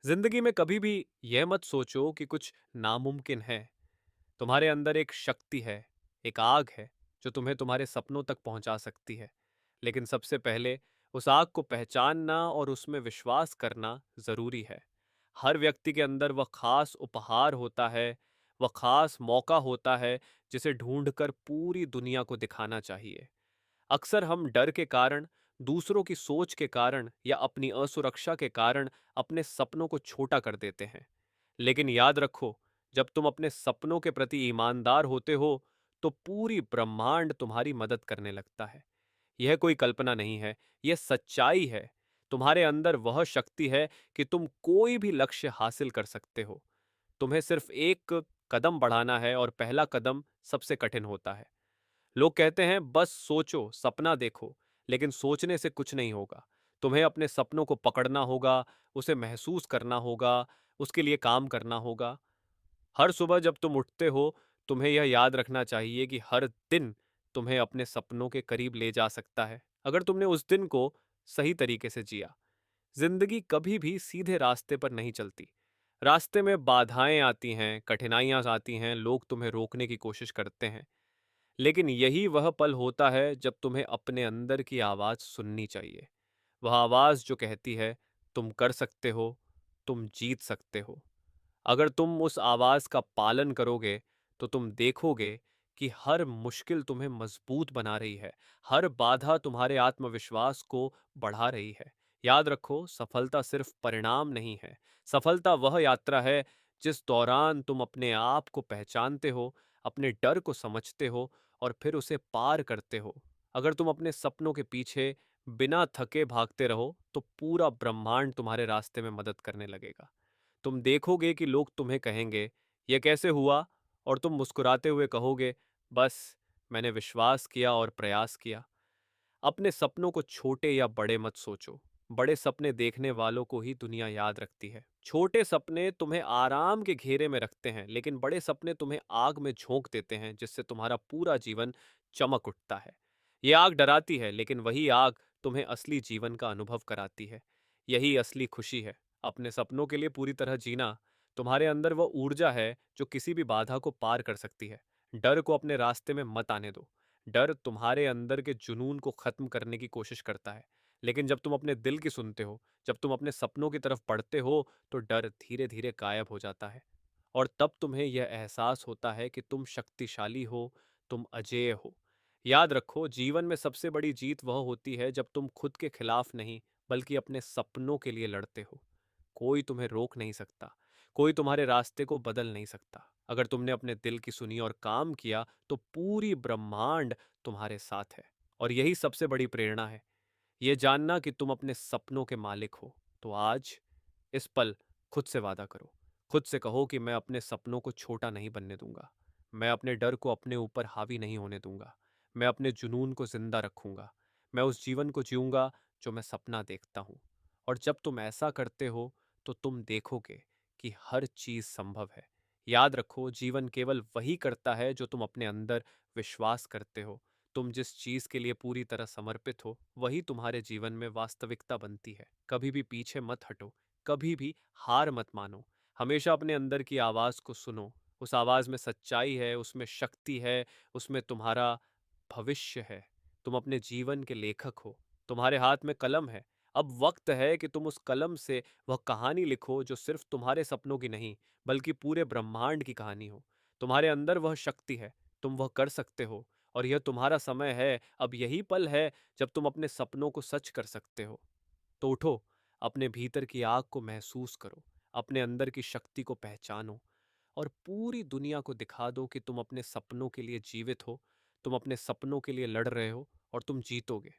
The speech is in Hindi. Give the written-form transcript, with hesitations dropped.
जिंदगी में कभी भी यह मत सोचो कि कुछ नामुमकिन है। तुम्हारे अंदर एक शक्ति है, एक आग है जो तुम्हें तुम्हारे सपनों तक पहुंचा सकती है। लेकिन सबसे पहले उस आग को पहचानना और उसमें विश्वास करना जरूरी है। हर व्यक्ति के अंदर वह खास उपहार होता है, वह खास मौका होता है जिसे ढूंढकर पूरी दुनिया को दिखाना चाहिए। अक्सर हम डर के कारण, दूसरों की सोच के कारण या अपनी असुरक्षा के कारण अपने सपनों को छोटा कर देते हैं। लेकिन याद रखो, जब तुम अपने सपनों के प्रति ईमानदार होते हो, तो पूरी ब्रह्मांड तुम्हारी मदद करने लगता है। यह कोई कल्पना नहीं है, यह सच्चाई है। तुम्हारे अंदर वह शक्ति है कि तुम कोई भी लक्ष्य हासिल कर सकते हो। तुम्हें सिर्फ एक कदम बढ़ाना है और पहला कदम सबसे कठिन होता है। लोग कहते हैं बस सोचो, सपना देखो, लेकिन सोचने से कुछ नहीं होगा। तुम्हें अपने सपनों को पकड़ना होगा, उसे महसूस करना होगा, उसके लिए काम करना होगा। हर सुबह जब तुम उठते हो, तुम्हें यह याद रखना चाहिए कि हर दिन तुम्हें अपने सपनों के करीब ले जा सकता है, अगर तुमने उस दिन को सही तरीके से जिया। जिंदगी कभी भी सीधे रास्ते पर नहीं चलती। रास्ते में बाधाएं आती हैं, कठिनाइयां आती हैं, लोग तुम्हें रोकने की कोशिश करते हैं। लेकिन यही वह पल होता है जब तुम्हें अपने अंदर की आवाज सुननी चाहिए। वह आवाज जो कहती है, तुम कर सकते हो, तुम जीत सकते हो। अगर तुम उस आवाज का पालन करोगे, तो तुम देखोगे कि हर मुश्किल तुम्हें मजबूत बना रही है, हर बाधा तुम्हारे आत्मविश्वास को बढ़ा रही है। याद रखो, सफलता सिर्फ परिणाम नहीं है। सफलता वह यात्रा है जिस दौरान तुम अपने आप को पहचानते हो, अपने डर को समझते हो और फिर उसे पार करते हो। अगर तुम अपने सपनों के पीछे बिना थके भागते रहो, तो पूरा ब्रह्मांड तुम्हारे रास्ते में मदद करने लगेगा। तुम देखोगे कि लोग तुम्हें कहेंगे, यह कैसे हुआ? और तुम मुस्कुराते हुए कहोगे, बस मैंने विश्वास किया और प्रयास किया। अपने सपनों को छोटे या बड़े मत सोचो। बड़े सपने देखने वालों को ही दुनिया याद रखती है। छोटे सपने तुम्हें आराम के घेरे में रखते हैं, लेकिन बड़े सपने तुम्हें आग में झोंक देते हैं, जिससे तुम्हारा पूरा जीवन चमक उठता है। ये आग डराती है, लेकिन वही आग तुम्हें असली जीवन का अनुभव कराती है। यही असली खुशी है, अपने सपनों के लिए पूरी तरह जीना। तुम्हारे अंदर वह ऊर्जा है जो किसी भी बाधा को पार कर सकती है। डर को अपने रास्ते में मत आने दो। डर तुम्हारे अंदर के जुनून को खत्म करने की कोशिश करता है। लेकिन जब तुम अपने दिल की सुनते हो, जब तुम अपने सपनों की तरफ बढ़ते हो, तो डर धीरे धीरे गायब हो जाता है। और तब तुम्हें यह एहसास होता है कि तुम शक्तिशाली हो, तुम अजेय हो। याद रखो, जीवन में सबसे बड़ी जीत वह होती है जब तुम खुद के खिलाफ नहीं, बल्कि अपने सपनों के लिए लड़ते हो। कोई तुम्हें रोक नहीं सकता, कोई तुम्हारे रास्ते को बदल नहीं सकता। अगर तुमने अपने दिल की सुनी और काम किया, तो पूरी ब्रह्मांड तुम्हारे साथ है। और यही सबसे बड़ी प्रेरणा है, ये जानना कि तुम अपने सपनों के मालिक हो। तो आज, इस पल, खुद से वादा करो। खुद से कहो कि मैं अपने सपनों को छोटा नहीं बनने दूंगा। मैं अपने डर को अपने ऊपर हावी नहीं होने दूंगा। मैं अपने जुनून को जिंदा रखूंगा। मैं उस जीवन को जीऊंगा जो मैं सपना देखता हूँ। और जब तुम ऐसा करते हो, तो तुम देखोगे कि हर चीज संभव है। याद रखो, जीवन केवल वही करता है जो तुम अपने अंदर विश्वास करते हो। तुम जिस चीज के लिए पूरी तरह समर्पित हो, वही तुम्हारे जीवन में वास्तविकता बनती है। कभी भी पीछे मत हटो, कभी भी हार मत मानो। हमेशा अपने अंदर की आवाज को सुनो। उस आवाज में सच्चाई है, उसमें शक्ति है, उसमें तुम्हारा भविष्य है। तुम अपने जीवन के लेखक हो। तुम्हारे हाथ में कलम है। अब वक्त है कि तुम उस कलम से वह कहानी लिखो जो सिर्फ तुम्हारे सपनों की नहीं, बल्कि पूरे ब्रह्मांड की कहानी हो। तुम्हारे अंदर वह शक्ति है, तुम वह कर सकते हो। और यह तुम्हारा समय है, अब यही पल है जब तुम अपने सपनों को सच कर सकते हो। तो उठो, अपने भीतर की आग को महसूस करो, अपने अंदर की शक्ति को पहचानो और पूरी दुनिया को दिखा दो कि तुम अपने सपनों के लिए जीवित हो, तुम अपने सपनों के लिए लड़ रहे हो और तुम जीतोगे।